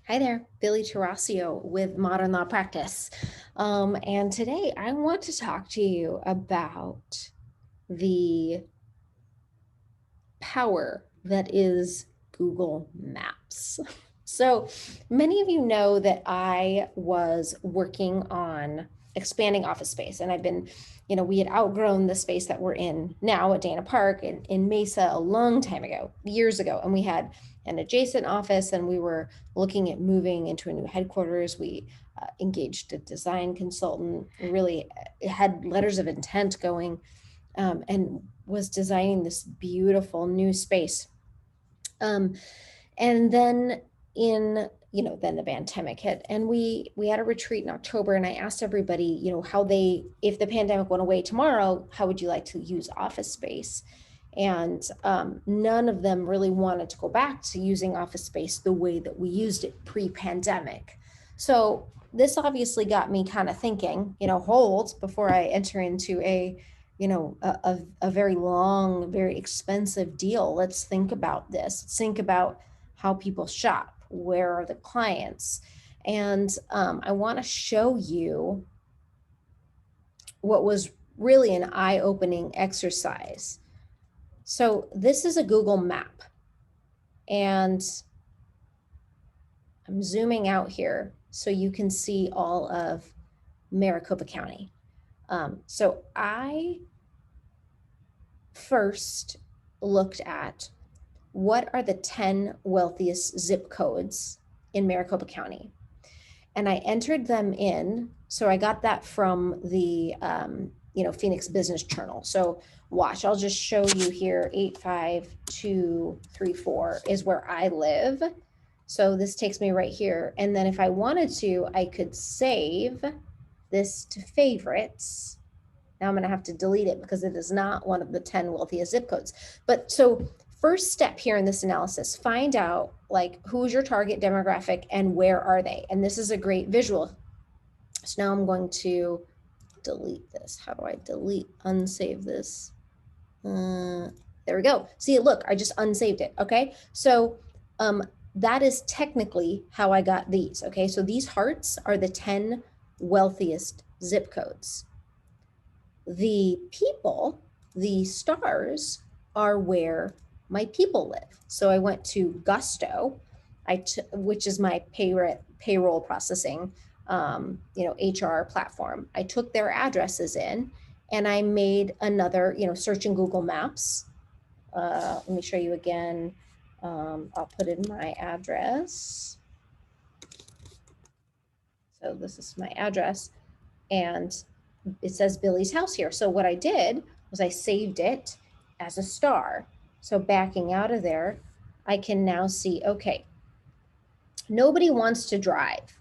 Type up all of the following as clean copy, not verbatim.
Hi there, Billy Tarasio with Modern Law Practice. And today I want to talk to you about the power that is Google Maps. So many of you know that I was working on expanding office space, and I've been, we had outgrown the space that we're in now at Dana Park in Mesa a long time ago, years ago, and we had an adjacent office, and we were looking at moving into a new headquarters. We engaged a design consultant, really had letters of intent going, and was designing this beautiful new space. Um, and then then the pandemic hit, and we had a retreat in October, and I asked everybody, how they, if the pandemic went away tomorrow, how would you like to use office space? And none of them really wanted to go back to using office space the way that we used it pre-pandemic. So this obviously got me kind of thinking, hold before I enter into a very long, very expensive deal. Let's think about this. Let's think about how people shop. Where are the clients? And I want to show you what was really an eye-opening exercise. So this is a Google map, and I'm zooming out here so you can see all of Maricopa County. So I first looked at what are the 10 wealthiest zip codes in Maricopa County. And I entered them in. So I got that from the, Phoenix Business Journal. So watch, I'll just show you here. 85234 is where I live. So this takes me right here. And then if I wanted to, I could save this to favorites. Now I'm going to have to delete it because it is not one of the 10 wealthiest zip codes. But so first step here in this analysis, find out like who's your target demographic and where are they? And this is a great visual. So now I'm going to delete this. How do I unsave this? There we go. See, look, I just unsaved it. Okay. So that is technically how I got these. Okay. So these hearts are the 10 wealthiest zip codes. The people, the stars, are where my people live. So I went to Gusto, which is my payroll processing, HR platform. I took their addresses in, and I made another, search in Google Maps. Let me show you again. I'll put in my address. So this is my address, and it says Billy's house here. So what I did was I saved it as a star. So backing out of there, I can now see, okay, nobody wants to drive.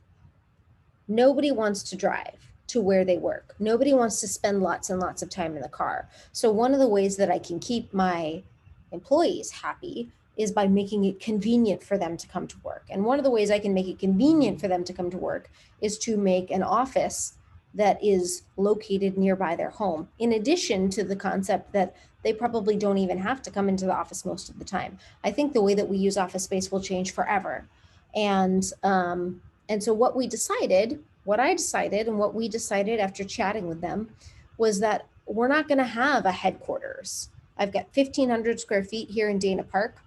Nobody wants to drive to where they work. Nobody wants to spend lots and lots of time in the car. So one of the ways that I can keep my employees happy is by making it convenient for them to come to work. And one of the ways I can make it convenient for them to come to work is to make an office that is located nearby their home, in addition to the concept that they probably don't even have to come into the office most of the time. I think the way that we use office space will change forever. And so what I decided and what we decided after chatting with them was that we're not going to have a headquarters. I've got 1,500 square feet here in Dana Park,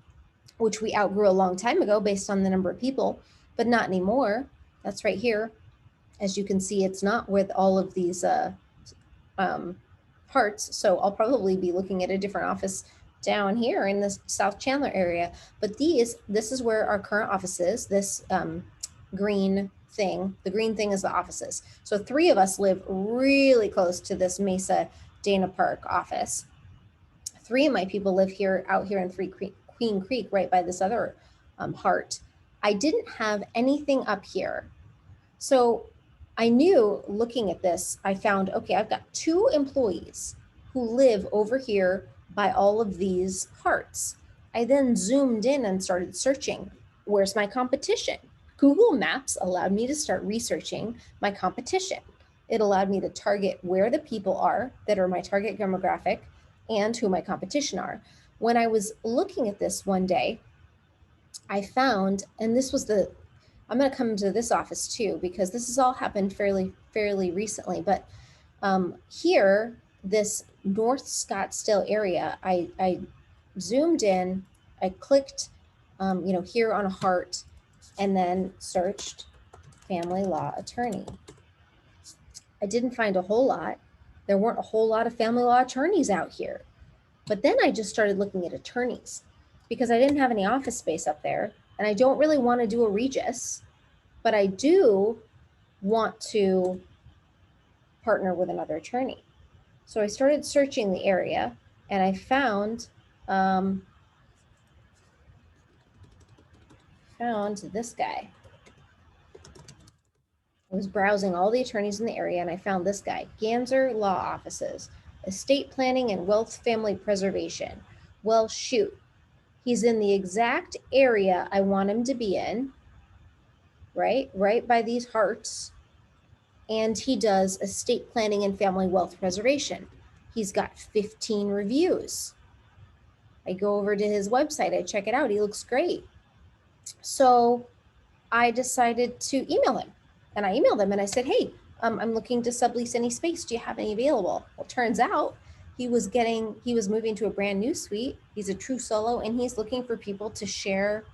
which we outgrew a long time ago based on the number of people, but not anymore. That's right here. As you can see, it's not with all of these parts. So I'll probably be looking at a different office down here in the South Chandler area. But this is where our current office is, this green thing. The green thing is the offices. So 3 of us live really close to this Mesa Dana Park office. 3 of my people live out here in Queen Creek, right by this other heart. I didn't have anything up here. So I knew, looking at this, I found, okay, I've got 2 employees who live over here by all of these hearts. I then zoomed in and started searching. Where's my competition? Google Maps allowed me to start researching my competition. It allowed me to target where the people are that are my target demographic and who my competition are. When I was looking at this one day, I found, and this was I'm going to come to this office too, because this has all happened fairly recently. But here, this North Scottsdale area, I zoomed in, I clicked, here on a heart, and then searched family law attorney. I didn't find a whole lot. There weren't a whole lot of family law attorneys out here. But then I just started looking at attorneys because I didn't have any office space up there. And I don't really want to do a Regus, but I do want to partner with another attorney. So I started searching the area and I found this guy. I was browsing all the attorneys in the area and I found this guy, Ganser Law Offices, Estate Planning and Wealth Family Preservation. Well, shoot, he's in the exact area I want him to be in, right by these hearts. And he does estate planning and family wealth preservation. He's got 15 reviews. I go over to his website, I check it out. He looks great. So I decided to email him. And I emailed him and I said, hey, I'm looking to sublease any space. Do you have any available? Well, turns out he was moving to a brand new suite. He's a true solo and he's looking for people to share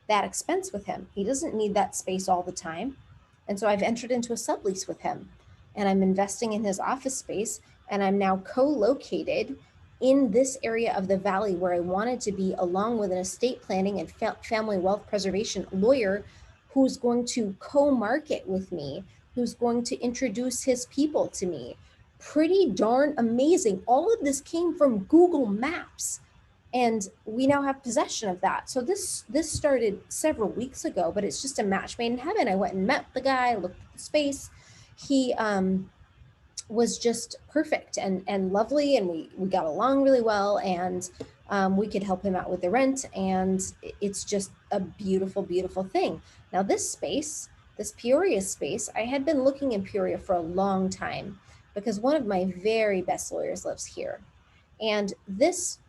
that expense with him. He doesn't need that space all the time. And so I've entered into a sublease with him and I'm investing in his office space and I'm now co-located in this area of the valley where I wanted to be, along with an estate planning and family wealth preservation lawyer who's going to co-market with me, who's going to introduce his people to me. Pretty darn amazing. All of this came from Google Maps. And we now have possession of that. So this started several weeks ago, but it's just a match made in heaven. I went and met the guy, looked at the space. He was just perfect and lovely, and we got along really well, and we could help him out with the rent, and it's just a beautiful, beautiful thing. Now this space, this Peoria space, I had been looking in Peoria for a long time because one of my very best lawyers lives here. And this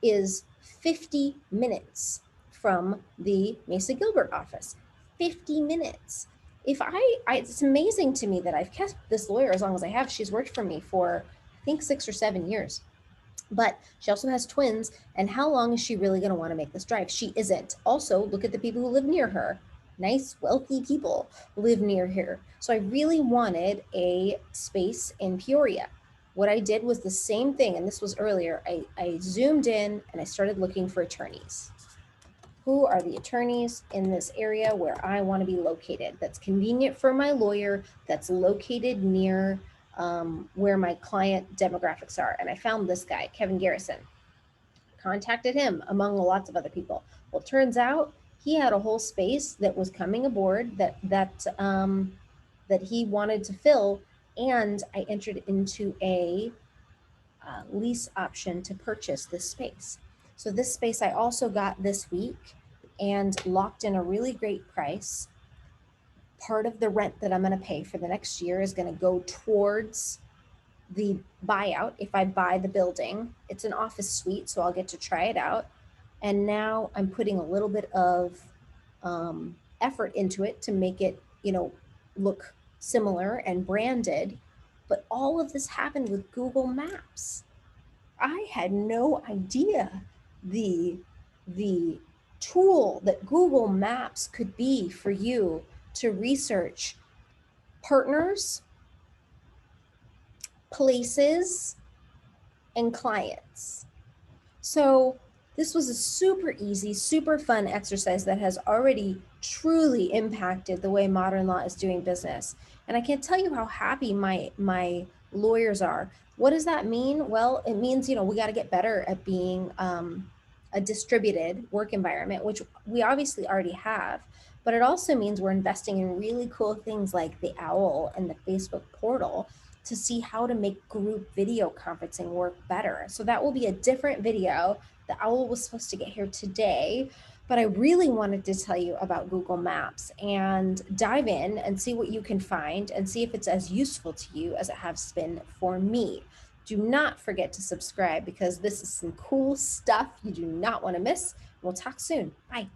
is 50 minutes from the Mesa Gilbert office. 50 minutes. It's amazing to me that I've kept this lawyer as long as I have. She's worked for me for, I think, 6 or 7 years. But she also has twins. And how long is she really going to want to make this drive? She isn't. Also, look at the people who live near her. Nice, wealthy people live near here. So I really wanted a space in Peoria. What I did was the same thing, and this was earlier. I zoomed in and I started looking for attorneys. Who are the attorneys in this area where I want to be located? That's convenient for my lawyer, that's located near where my client demographics are. And I found this guy, Kevin Garrison. Contacted him among lots of other people. Well, it turns out he had a whole space that was coming aboard that he wanted to fill, and I entered into a lease option to purchase this space. So this space I also got this week and locked in a really great price. Part of the rent that I'm going to pay for the next year is going to go towards the buyout. If I buy the building, it's an office suite, so I'll get to try it out. And now I'm putting a little bit of effort into it to make it, look similar and branded. But all of this happened with Google Maps. I had no idea the tool that Google Maps could be for you to research partners, places, and clients. So this was a super easy, super fun exercise that has already truly impacted the way Modern Law is doing business. And I can't tell you how happy my lawyers are. What does that mean? Well, it means, we got to get better at being a distributed work environment, which we obviously already have. But it also means we're investing in really cool things like the OWL and the Facebook portal to see how to make group video conferencing work better. So that will be a different video. The OWL was supposed to get here today, but I really wanted to tell you about Google Maps and dive in and see what you can find and see if it's as useful to you as it has been for me. Do not forget to subscribe because this is some cool stuff you do not want to miss. We'll talk soon. Bye.